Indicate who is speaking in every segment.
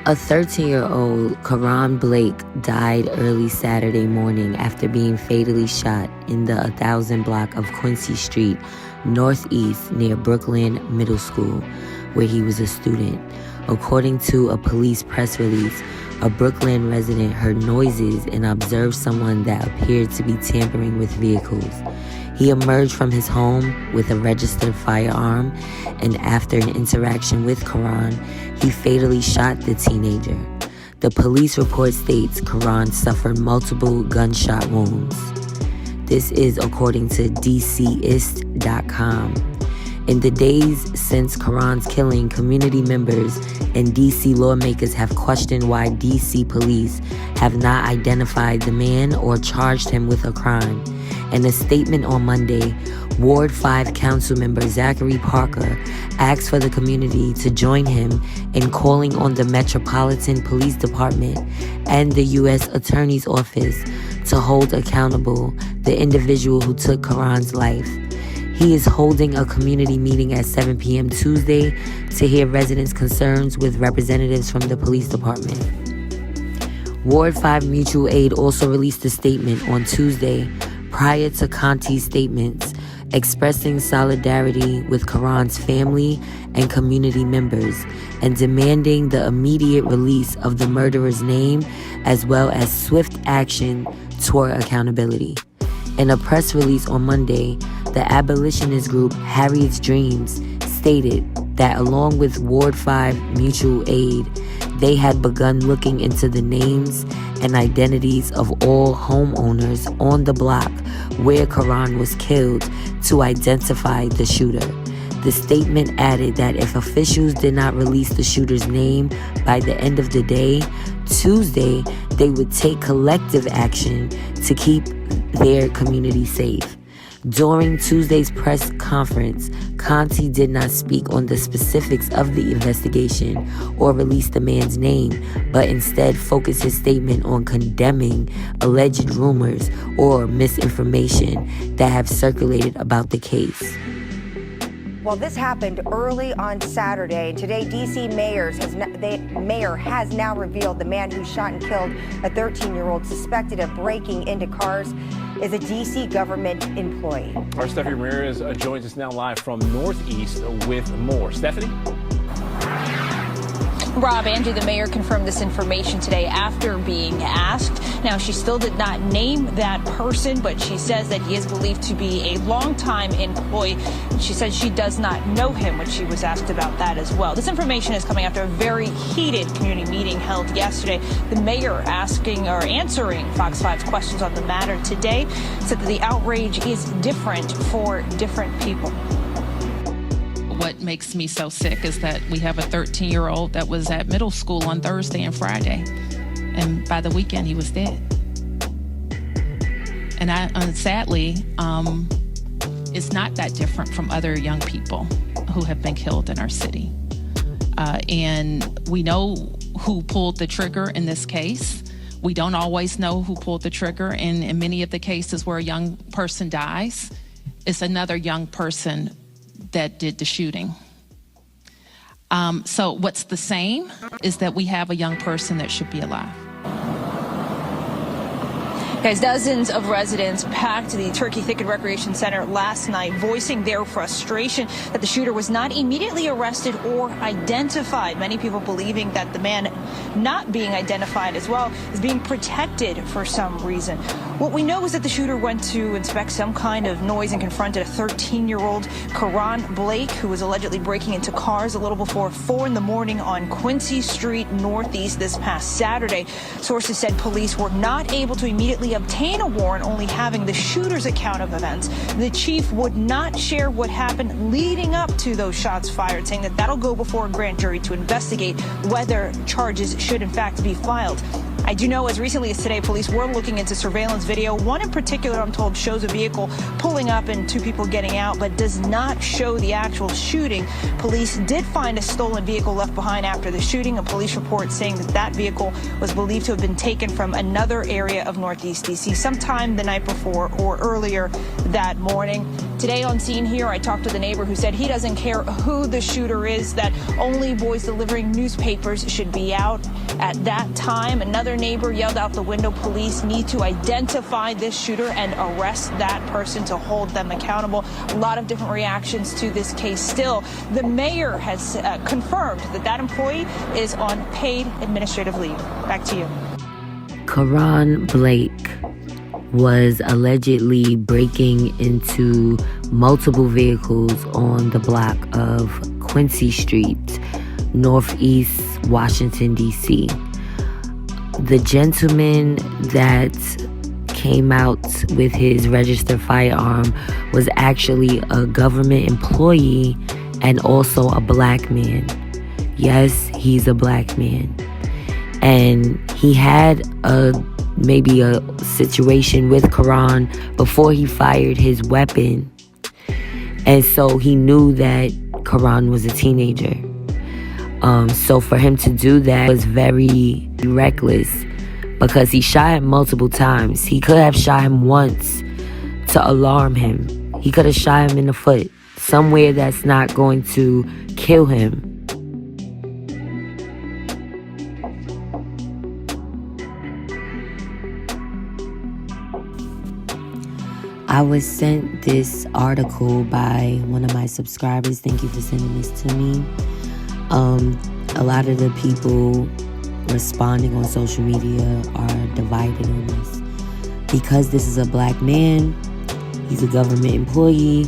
Speaker 1: A 13-year-old, Karon Blake, died early Saturday morning after being fatally shot in the 1000 block of Quincy Street, northeast near Brooklyn Middle School, where he was a student. According to a police press release, a Brooklyn resident heard noises and observed someone that appeared to be tampering with vehicles. He emerged from his home with a registered firearm, and after an interaction with Karon, he fatally shot the teenager. The police report states Karon suffered multiple gunshot wounds. This is according to DCist.com. In the days since Karon's killing, community members and D.C. lawmakers have questioned why D.C. police have not identified the man or charged him with a crime. In a statement on Monday, Ward 5 Councilmember Zachary Parker asked for the community to join him in calling on the Metropolitan Police Department and the U.S. Attorney's Office to hold accountable the individual who took Karon's life. He is holding a community meeting at 7 p.m. Tuesday to hear residents' concerns with representatives from the police department. Ward 5 Mutual Aid also released a statement on Tuesday prior to Conti's statements, expressing solidarity with Karon's family and community members and demanding the immediate release of the murderer's name as well as swift action toward accountability. In a press release on Monday, the abolitionist group Harriet's Dreams stated that along with Ward 5 Mutual Aid, they had begun looking into the names and identities of all homeowners on the block where Karon was killed to identify the shooter. The statement added that if officials did not release the shooter's name by the end of the day, Tuesday, they would take collective action to keep their community safe. During Tuesday's press conference, Conti did not speak on the specifics of the investigation or release the man's name, but instead focused his statement on condemning alleged rumors or misinformation that have circulated about the case.
Speaker 2: Well, this happened early on Saturday. Today, D.C. mayor has now revealed the man who shot and killed a 13-year-old suspected of breaking into cars is a D.C. government employee.
Speaker 3: Our Stephanie Ramirez joins us now live from Northeast with more. Stephanie?
Speaker 4: Rob, Angie, the mayor confirmed this information today after being asked. Now, she still did not name that person, but she says that he is believed to be a longtime employee. She said she does not know him when she was asked about that as well. This information is coming after a very heated community meeting held yesterday. The mayor answering Fox 5's questions on the matter today said that the outrage is different for different people.
Speaker 5: What makes me so sick is that we have a 13-year-old that was at middle school on Thursday and Friday, and by the weekend he was dead. And sadly, it's not that different from other young people who have been killed in our city. And we know who pulled the trigger in this case. We don't always know who pulled the trigger, and in many of the cases where a young person dies, it's another young person that did the shooting. So what's the same is that we have a young person that should be alive.
Speaker 4: Guys, dozens of residents packed the Turkey Thicket Recreation Center last night, voicing their frustration that the shooter was not immediately arrested or identified. Many people believing that the man not being identified as well is being protected for some reason. What we know is that the shooter went to inspect some kind of noise and confronted a 13-year-old, Karon Blake, who was allegedly breaking into cars a little before 4 in the morning on Quincy Street Northeast this past Saturday. Sources said police were not able to immediately obtain a warrant, only having the shooter's account of events. The chief would not share what happened leading up to those shots fired, saying that that'll go before a grand jury to investigate whether charges should in fact be filed. I do know as recently as today, police were looking into surveillance video. One in particular, I'm told, shows a vehicle pulling up and 2 people getting out, but does not show the actual shooting. Police did find a stolen vehicle left behind after the shooting. A police report saying that that vehicle was believed to have been taken from another area of Northeast D.C. sometime the night before or earlier that morning. Today on scene here, I talked with a neighbor who said he doesn't care who the shooter is, that only boys delivering newspapers should be out at that time. Another neighbor yelled out the window, police need to identify this shooter and arrest that person to hold them accountable. A lot of different reactions to this case still. The mayor has confirmed that employee is on paid administrative leave. Back to you.
Speaker 1: Karon Blake was allegedly breaking into multiple vehicles on the block of Quincy Street, Northeast Washington, D.C. The gentleman that came out with his registered firearm was actually a government employee and also a black man. Yes, he's a black man. And he had maybe a situation with Karon before he fired his weapon. And so he knew that Karon was a teenager. So for him to do that was very reckless because he shot him multiple times. He could have shot him once to alarm him. He could have shot him in the foot, somewhere that's not going to kill him. I was sent this article by one of my subscribers. Thank you for sending this to me. A lot of the people responding on social media are divided on this. Because this is a black man, he's a government employee,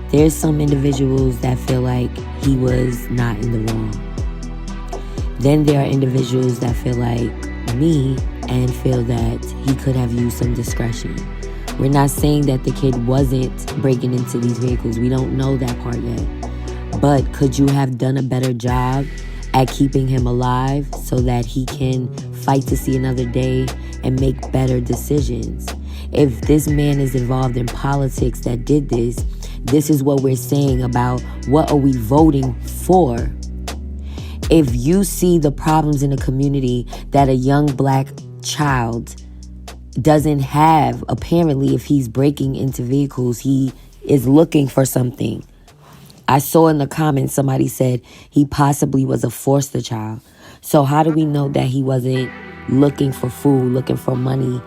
Speaker 1: there's some individuals that feel like he was not in the wrong. Then there are individuals that feel like me and feel that he could have used some discretion. We're not saying that the kid wasn't breaking into these vehicles. We don't know that part yet. But could you have done a better job at keeping him alive so that he can fight to see another day and make better decisions? If this man is involved in politics that did this, this is what we're saying about what are we voting for. If you see the problems in the community that a young black child doesn't have, apparently if he's breaking into vehicles, he is looking for something. I saw in the comments somebody said he possibly was a foster child. So how do we know that he wasn't looking for food, looking for money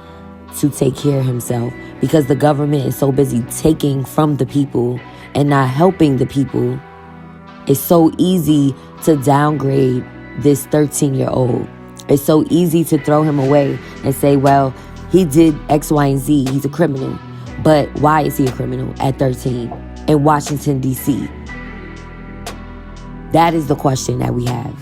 Speaker 1: to take care of himself? Because the government is so busy taking from the people and not helping the people. It's so easy to downgrade this 13-year-old. It's so easy to throw him away and say, well, he did X, Y, and Z. He's a criminal. But why is he a criminal at 13 in Washington, D.C.? That is the question that we have.